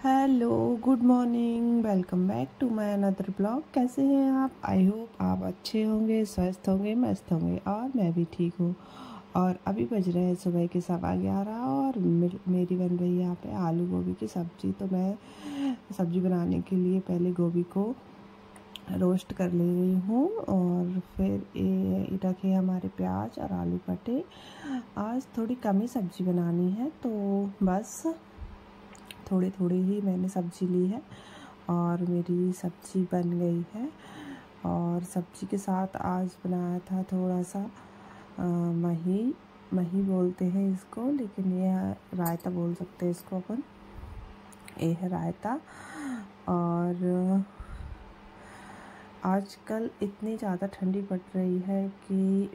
Hello, good morning, welcome back to my another blog. कैसे हैं आप? आई होप आप अच्छे होंगे, स्वस्थ होंगे, मस्त होंगे और मैं भी ठीक हूँ। और अभी बज रहे हैं सुबह के 11:15 और मेरी बन रही है यहाँ पे आलू गोभी की सब्ज़ी। तो मैं सब्ज़ी बनाने के लिए पहले गोभी को रोस्ट कर ले रही हूँ और फिर ये रखे हमारे प्याज और आलू कटे। आज थोड़ी कम ही सब्ज़ी बनानी है तो बस थोड़ी थोड़ी ही मैंने सब्ज़ी ली है और मेरी सब्ज़ी बन गई है। और सब्ज़ी के साथ आज बनाया था थोड़ा सा मही बोलते हैं इसको, लेकिन ये रायता बोल सकते हैं इसको अपन। ये है रायता। और आजकल इतनी ज़्यादा ठंडी पड़ रही है कि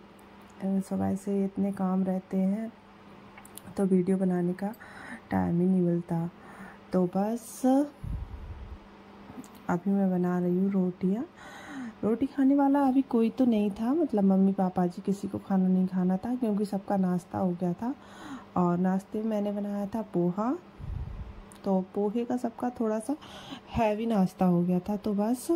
सुबह से इतने काम रहते हैं तो वीडियो बनाने का टाइम ही नहीं मिलता। तो बस अभी मैं बना रही हूँ रोटियाँ। रोटी खाने वाला अभी कोई तो नहीं था, मतलब मम्मी पापा जी किसी को खाना नहीं खाना था क्योंकि सबका नाश्ता हो गया था। और नाश्ते में मैंने बनाया था पोहा, तो पोहे का सबका थोड़ा सा हैवी नाश्ता हो गया था। तो बस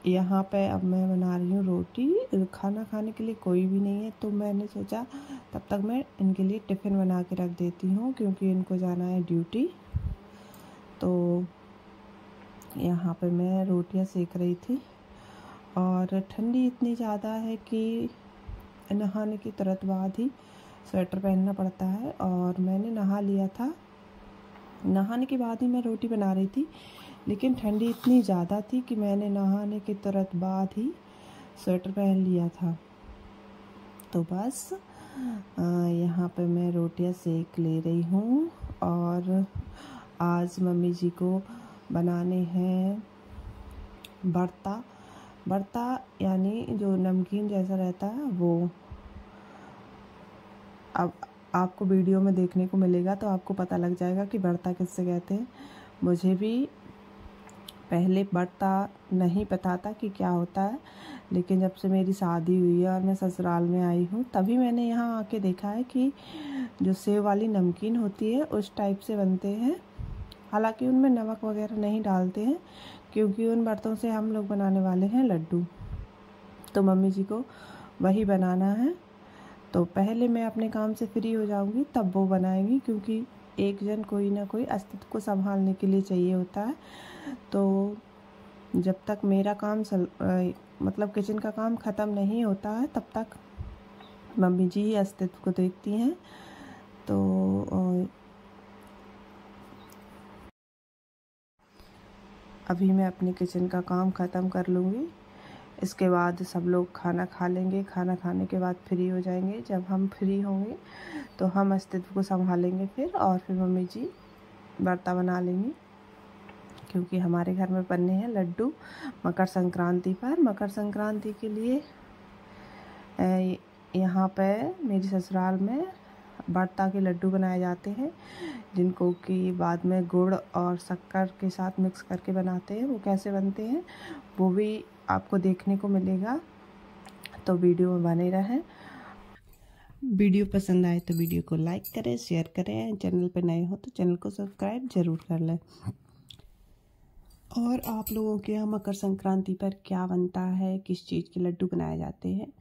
यहाँ पे अब मैं बना रही हूँ रोटी। खाना खाने के लिए कोई भी नहीं है तो मैंने सोचा तब तक मैं इनके लिए टिफ़िन बना के रख देती हूँ क्योंकि इनको जाना है ड्यूटी। तो यहाँ पे मैं रोटियाँ सेक रही थी और ठंडी इतनी ज़्यादा है कि नहाने की तुरंत बाद ही स्वेटर पहनना पड़ता है। और मैंने नहा लिया था, नहाने के बाद ही मैं रोटी बना रही थी, लेकिन ठंडी इतनी ज़्यादा थी कि मैंने नहाने के तुरंत बाद ही स्वेटर पहन लिया था। तो बस यहाँ पे मैं रोटियाँ सेक ले रही हूँ। और आज मम्मी जी को बनाने हैं भरता यानी जो नमकीन जैसा रहता है वो। अब आपको वीडियो में देखने को मिलेगा तो आपको पता लग जाएगा कि भरता किससे कहते हैं। मुझे भी पहले भरता नहीं पता था कि क्या होता है, लेकिन जब से मेरी शादी हुई है और मैं ससुराल में आई हूँ तभी मैंने यहाँ आके देखा है कि जो सेव वाली नमकीन होती है उस टाइप से बनते हैं। हालांकि उनमें नमक वगैरह नहीं डालते हैं क्योंकि उन बर्तनों से हम लोग बनाने वाले हैं लड्डू। तो मम्मी जी को वही बनाना है। तो पहले मैं अपने काम से फ्री हो जाऊंगी तब वो बनाएंगी, क्योंकि एक जन कोई ना कोई अस्तित्व को संभालने के लिए चाहिए होता है। तो जब तक मेरा काम मतलब किचन का काम ख़त्म नहीं होता है तब तक मम्मी जी ही अस्तित्व को देखती हैं। तो अभी मैं अपने किचन का काम ख़त्म कर लूँगी, इसके बाद सब लोग खाना खा लेंगे। खाना खाने के बाद फ्री हो जाएंगे। जब हम फ्री होंगे तो हम अस्तित्व को संभालेंगे फिर, और फिर मम्मी जी भरता बना लेंगी क्योंकि हमारे घर में बनने हैं लड्डू मकर संक्रांति पर। मकर संक्रांति के लिए यहाँ पे मेरी ससुराल में भरता के लड्डू बनाए जाते हैं, जिनको कि बाद में गुड़ और शक्कर के साथ मिक्स करके बनाते हैं। वो कैसे बनते हैं वो भी आपको देखने को मिलेगा, तो वीडियो में बने रहें। वीडियो पसंद आए तो वीडियो को लाइक करें, शेयर करें। चैनल पर नए हो तो चैनल को सब्सक्राइब ज़रूर कर लें। और आप लोगों के यहाँ मकर संक्रांति पर क्या बनता है, किस चीज़ के लड्डू बनाए जाते हैं,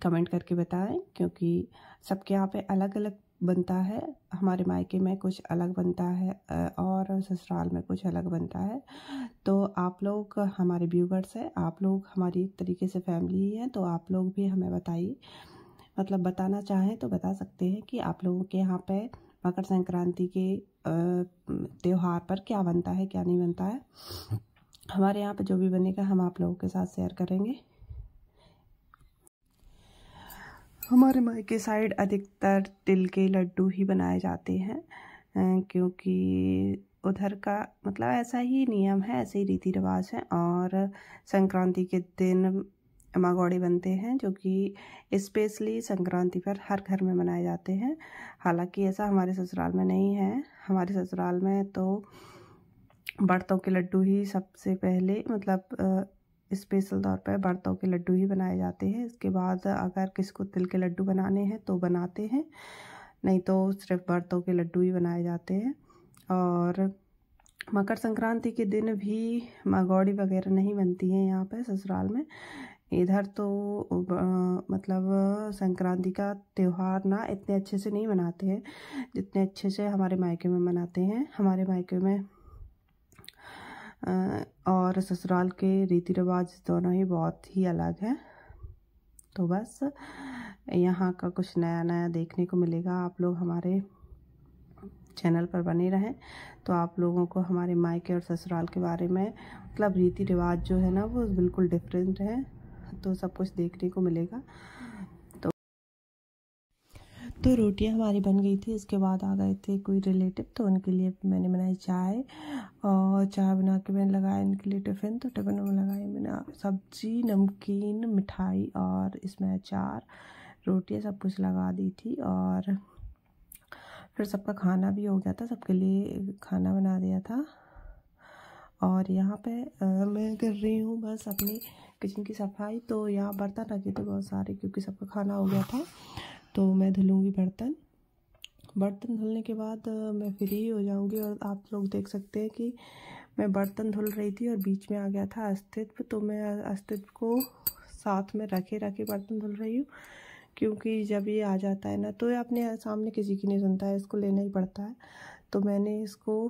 कमेंट करके बताएं, क्योंकि सबके यहाँ पे अलग अलग बनता है। हमारे मायके में कुछ अलग बनता है और ससुराल में कुछ अलग बनता है। तो आप लोग हमारे व्यूवर्स हैं, आप लोग हमारी एक तरीके से फैमिली ही है, तो आप लोग भी हमें बताइए, मतलब बताना चाहें तो बता सकते हैं कि आप लोगों के यहाँ पे मकर संक्रांति के त्यौहार पर क्या बनता है, क्या नहीं बनता है। हमारे यहाँ पे जो भी बनेगा हम आप लोगों के साथ शेयर करेंगे। हमारे मायके साइड अधिकतर तिल के लड्डू ही बनाए जाते हैं क्योंकि उधर का मतलब ऐसा ही नियम है, ऐसे ही रीति रिवाज है। और संक्रांति के दिन मागोड़े बनते हैं जो कि स्पेशली संक्रांति पर हर घर में मनाए जाते हैं। हालांकि ऐसा हमारे ससुराल में नहीं है। हमारे ससुराल में तो बर्तों के लड्डू ही सबसे पहले, मतलब स्पेशल तौर पर बर्तों के लड्डू ही बनाए जाते हैं। इसके बाद अगर किसको तिल के लड्डू बनाने हैं तो बनाते हैं, नहीं तो सिर्फ बर्तों के लड्डू ही बनाए जाते हैं। और मकर संक्रांति के दिन भी मागौड़ी वगैरह नहीं बनती हैं यहाँ पे ससुराल में। इधर तो मतलब संक्रांति का त्यौहार ना इतने अच्छे से नहीं मनाते हैं जितने अच्छे से हमारे मायके में मनाते हैं। हमारे मायके में और ससुराल के रीति रिवाज दोनों ही बहुत ही अलग हैं। तो बस यहाँ का कुछ नया नया देखने को मिलेगा। आप लोग हमारे चैनल पर बने रहें तो आप लोगों को हमारे मायके और ससुराल के बारे में मतलब रीति रिवाज जो है ना वो बिल्कुल डिफरेंट है, तो सब कुछ देखने को मिलेगा। तो रोटियां हमारी बन गई थी। इसके बाद आ गए थे कोई रिलेटिव, तो उनके लिए मैंने बनाई चाय, और चाय बना के मैंने लगाया इनके लिए टिफ़िन। तो टिफ़िन में लगाई मैंने सब्जी, नमकीन, मिठाई और इसमें अचार, रोटियां सब कुछ लगा दी थी। और फिर सबका खाना भी हो गया था, सबके लिए खाना बना दिया था। और यहाँ पे मैं कर रही हूँ बस अपनी किचन की सफाई। तो यहाँ बर्तन रखे थे बहुत सारे क्योंकि सबका खाना हो गया था, तो मैं धुलूँगी बर्तन धुलने के बाद मैं फ्री हो जाऊँगी। और आप लोग देख सकते हैं कि मैं बर्तन धुल रही थी और बीच में आ गया था अस्तित्व, तो मैं अस्तित्व को साथ में रखे बर्तन धुल रही हूँ, क्योंकि जब ये आ जाता है ना तो ये अपने सामने किसी की नहीं सुनता है, इसको लेना ही पड़ता है। तो मैंने इसको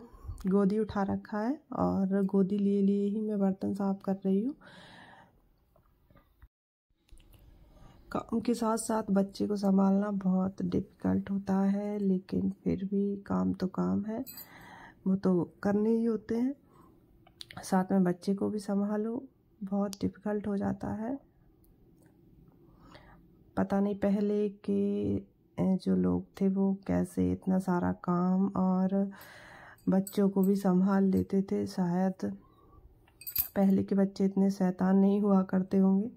गोदी उठा रखा है और गोदी लिए ही मैं बर्तन साफ कर रही हूँ। काम के साथ साथ बच्चे को संभालना बहुत डिफ़िकल्ट होता है, लेकिन फिर भी काम तो काम है, वो तो करने ही होते हैं। साथ में बच्चे को भी संभालो, बहुत डिफ़िकल्ट हो जाता है। पता नहीं पहले के जो लोग थे वो कैसे इतना सारा काम और बच्चों को भी संभाल लेते थे। शायद पहले के बच्चे इतने शैतान नहीं हुआ करते होंगे।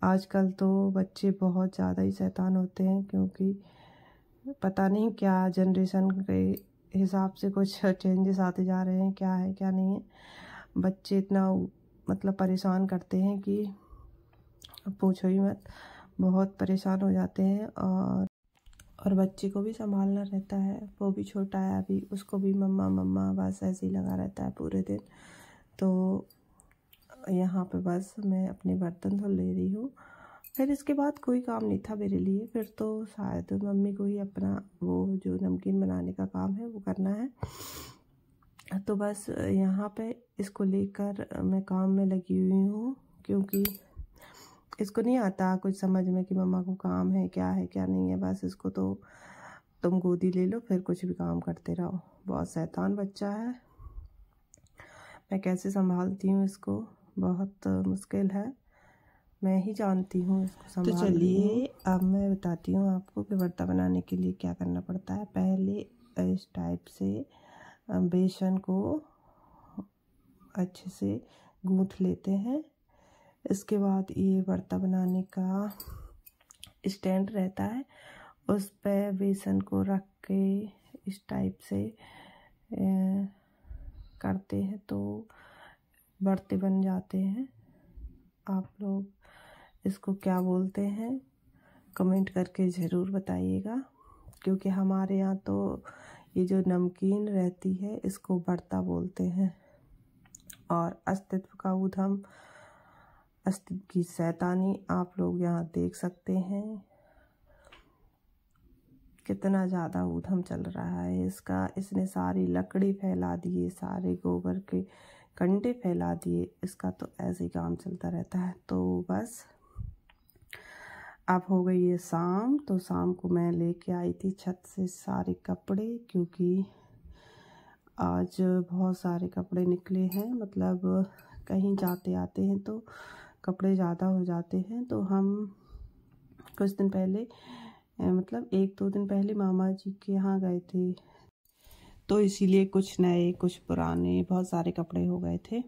आजकल तो बच्चे बहुत ज़्यादा ही शैतान होते हैं, क्योंकि पता नहीं क्या जनरेशन के हिसाब से कुछ चेंजेस आते जा रहे हैं, क्या है क्या नहीं है। बच्चे इतना मतलब परेशान करते हैं कि पूछो ही मत, बहुत परेशान हो जाते हैं। और बच्चे को भी संभालना रहता है, वो भी छोटा है अभी, उसको भी मम्मा मम्मा बस ऐसे ही लगा रहता है पूरे दिन। तो यहाँ पे बस मैं अपने बर्तन धुल ले रही हूँ। फिर इसके बाद कोई काम नहीं था मेरे लिए, फिर तो शायद मम्मी को ही अपना वो जो नमकीन बनाने का काम है वो करना है। तो बस यहाँ पे इसको लेकर मैं काम में लगी हुई हूँ, क्योंकि इसको नहीं आता कुछ समझ में कि मम्मा को काम है क्या नहीं है। बस इसको तो तुम गोदी ले लो, फिर कुछ भी काम करते रहो। बहुत शैतान बच्चा है, मैं कैसे संभालती हूँ इसको, बहुत मुश्किल है, मैं ही जानती हूँ इसको संभाल। तो चलिए अब मैं बताती हूँ आपको कि भरता बनाने के लिए क्या करना पड़ता है। पहले इस टाइप से बेसन को अच्छे से गूँथ लेते हैं। इसके बाद ये भरता बनाने का स्टैंड रहता है, उस पर बेसन को रख के इस टाइप से करते हैं तो भरते बन जाते हैं। आप लोग इसको क्या बोलते हैं कमेंट करके ज़रूर बताइएगा, क्योंकि हमारे यहाँ तो ये जो नमकीन रहती है इसको भरता बोलते हैं। और अस्तित्व का ऊधम, अस्तित्व की शैतानी आप लोग यहाँ देख सकते हैं, कितना ज़्यादा ऊधम चल रहा है इसका। इसने सारी लकड़ी फैला दिए, सारे गोबर के कंडे फैला दिए, इसका तो ऐसे ही काम चलता रहता है। तो बस अब हो गई है शाम, तो शाम को मैं लेके आई थी छत से सारे कपड़े, क्योंकि आज बहुत सारे कपड़े निकले हैं। मतलब कहीं जाते आते हैं तो कपड़े ज़्यादा हो जाते हैं। तो हम कुछ दिन पहले मतलब 1-2 दिन पहले मामा जी के यहाँ गए थे, तो इसीलिए कुछ नए कुछ पुराने बहुत सारे कपड़े हो गए थे।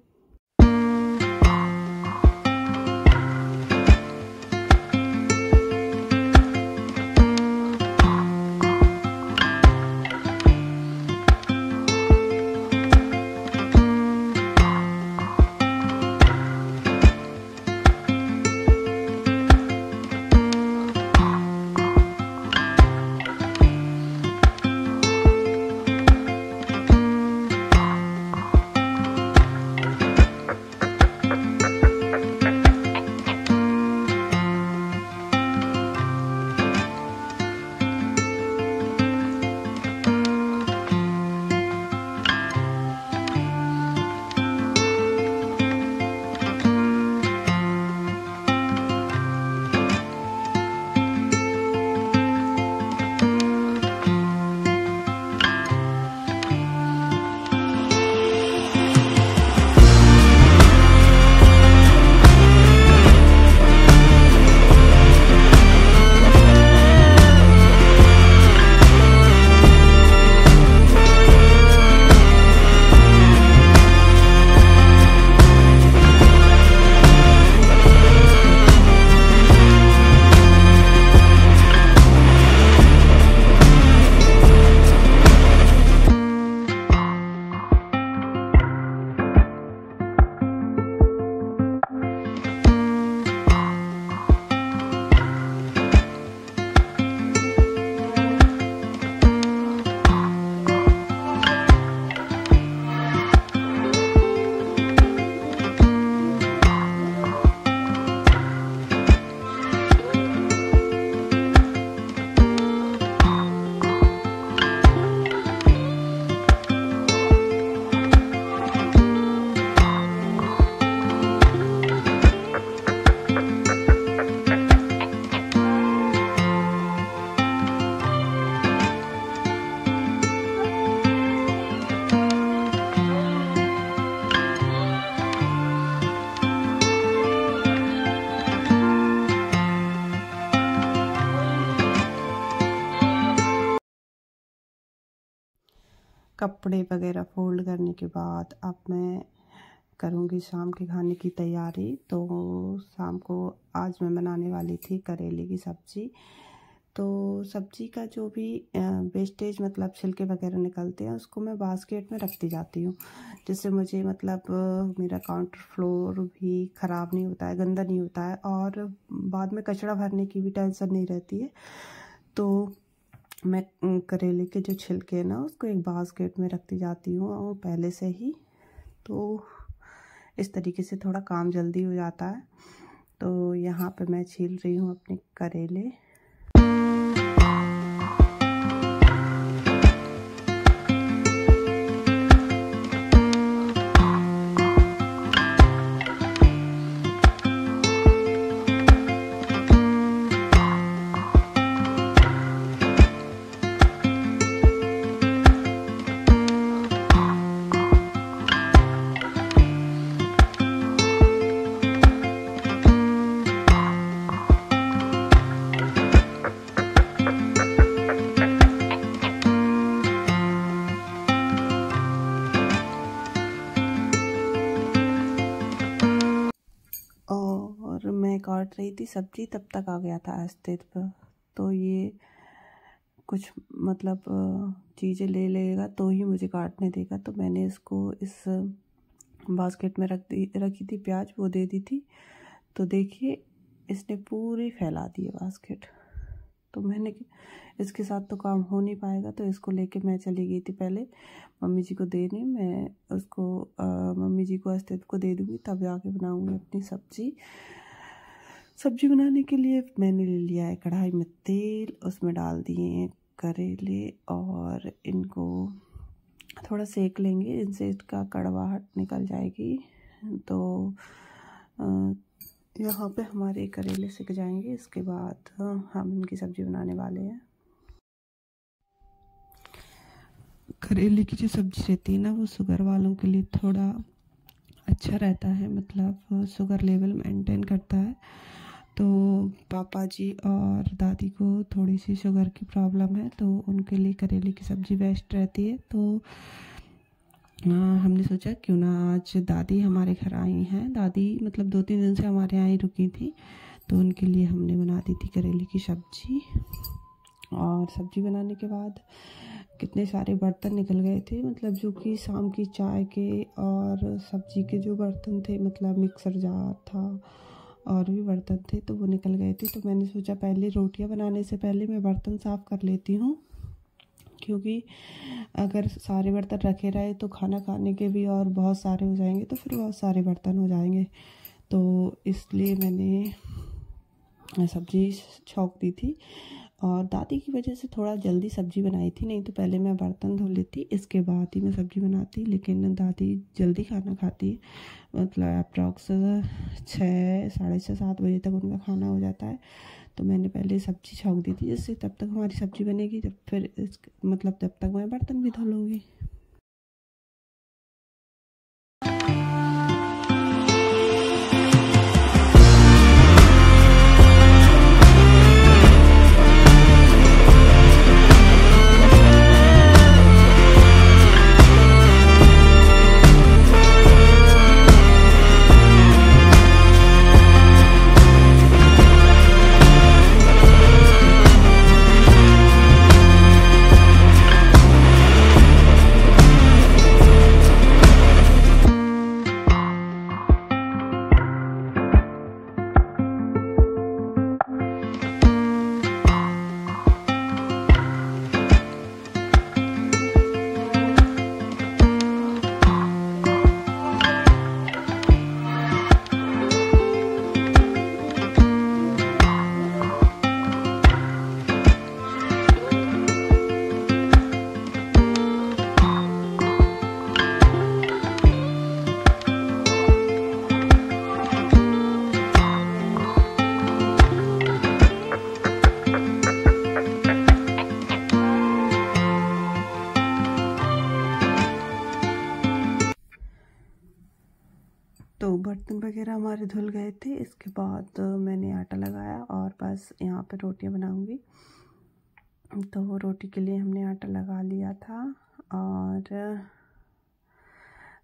कपड़े वगैरह फोल्ड करने के बाद अब मैं करूँगी शाम के खाने की तैयारी। तो शाम को आज मैं बनाने वाली थी करेले की सब्ज़ी। तो सब्ज़ी का जो भी वेस्टेज मतलब छिलके वगैरह निकलते हैं उसको मैं बास्केट में रखती जाती हूँ, जिससे मुझे मतलब मेरा काउंटर फ्लोर भी ख़राब नहीं होता है, गंदा नहीं होता है, और बाद में कचरा भरने की भी टेंशन नहीं रहती है। तो मैं करेले के जो छिलके हैं ना उसको एक बास्केट में रखती जाती हूँ और पहले से ही, तो इस तरीके से थोड़ा काम जल्दी हो जाता है। तो यहाँ पे मैं छील रही हूँ अपने करेले। और मैं काट रही थी सब्ज़ी, तब तक आ गया था अस्तित्व। तो ये कुछ मतलब चीज़ें ले लेगा तो ही मुझे काटने देगा। तो मैंने इसको इस बास्केट में रखी थी प्याज, वो दे दी थी। तो देखिए इसने पूरी फैला दी है बास्केट। तो मैंने इसके साथ तो काम हो नहीं पाएगा, तो इसको लेके मैं चली गई थी पहले मम्मी जी को देने। मैं उसको मम्मी जी को अस्तित्व को दे दूँगी, तब जाके बनाऊँगी अपनी सब्ज़ी। सब्ज़ी बनाने के लिए मैंने ले लिया है कढ़ाई में तेल, उसमें डाल दिए हैं करेले और इनको थोड़ा सेक लेंगे, इनसे इसका कड़वाहट निकल जाएगी। तो यहाँ पे हमारे करेले सिक जाएंगे, इसके बाद हम इनकी सब्ज़ी बनाने वाले हैं। करेले की जो सब्ज़ी रहती है ना वो शुगर वालों के लिए थोड़ा अच्छा रहता है, मतलब शुगर लेवल मेंटेन करता है। तो पापा जी और दादी को थोड़ी सी शुगर की प्रॉब्लम है, तो उनके लिए करेले की सब्ज़ी बेस्ट रहती है। तो हमने सोचा क्यों ना आज दादी हमारे घर आई हैं, दादी मतलब 2-3 दिन से हमारे यहाँ ही रुकी थी, तो उनके लिए हमने बना दी थी करेले की सब्ज़ी। और सब्ज़ी बनाने के बाद कितने सारे बर्तन निकल गए थे, मतलब जो कि शाम की चाय के और सब्ज़ी के जो बर्तन थे, मतलब मिक्सर जार था और भी बर्तन थे, तो वो निकल गए थे। तो मैंने सोचा पहले रोटियां बनाने से पहले मैं बर्तन साफ़ कर लेती हूँ, क्योंकि अगर सारे बर्तन रखे रहे तो खाना खाने के भी और बहुत सारे हो जाएंगे, तो फिर बहुत सारे बर्तन हो जाएंगे। तो इसलिए मैंने सब्ज़ी छौंक दी थी, और दादी की वजह से थोड़ा जल्दी सब्ज़ी बनाई थी, नहीं तो पहले मैं बर्तन धो लेती, इसके बाद ही मैं सब्ज़ी बनाती। लेकिन दादी जल्दी खाना खाती है, मतलब अप्रॉक्स 6, साढ़े 6, 7 बजे तक उनका खाना हो जाता है। तो मैंने पहले सब्ज़ी छौंक दी थी, जिससे तब तक हमारी सब्ज़ी बनेगी, जब फिर मतलब जब तक मैं बर्तन भी धो लूँगी। तो बर्तन वगैरह हमारे धुल गए थे। इसके बाद मैंने आटा लगाया और बस यहाँ पे रोटियां बनाऊंगी। तो रोटी के लिए हमने आटा लगा लिया था, और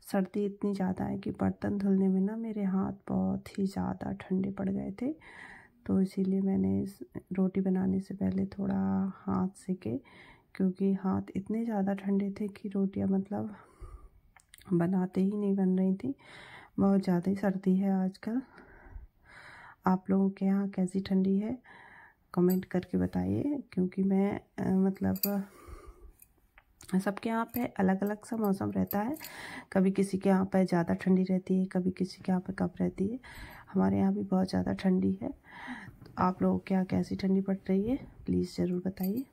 सर्दी इतनी ज़्यादा है कि बर्तन धुलने में ना मेरे हाथ बहुत ही ज़्यादा ठंडे पड़ गए थे। तो इसीलिए मैंने रोटी बनाने से पहले थोड़ा हाथ सेके, क्योंकि हाथ इतने ज़्यादा ठंडे थे कि रोटियां मतलब बनाते ही नहीं बन रही थी। बहुत ज़्यादा ही सर्दी है आजकल। आप लोगों के यहाँ कैसी ठंडी है कमेंट करके बताइए, क्योंकि मैं मतलब सबके यहाँ पे अलग अलग सा मौसम रहता है। कभी किसी के यहाँ पे ज़्यादा ठंडी रहती है, कभी किसी के यहाँ पे कम रहती है। हमारे यहाँ भी बहुत ज़्यादा ठंडी है। आप लोगों के यहाँ कैसी ठंडी पड़ रही है प्लीज़ ज़रूर बताइए।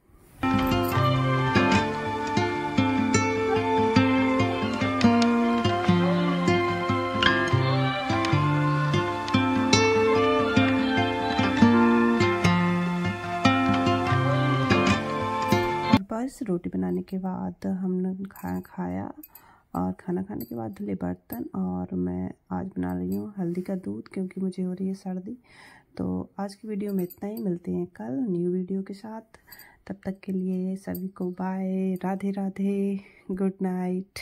बस रोटी बनाने के बाद हमने खाया और खाना खाने के बाद धुले बर्तन। और मैं आज बना रही हूँ हल्दी का दूध, क्योंकि मुझे हो रही है सर्दी। तो आज की वीडियो में इतना ही, मिलते हैं कल न्यू वीडियो के साथ। तब तक के लिए सभी को bye, Radhe Radhe, good night.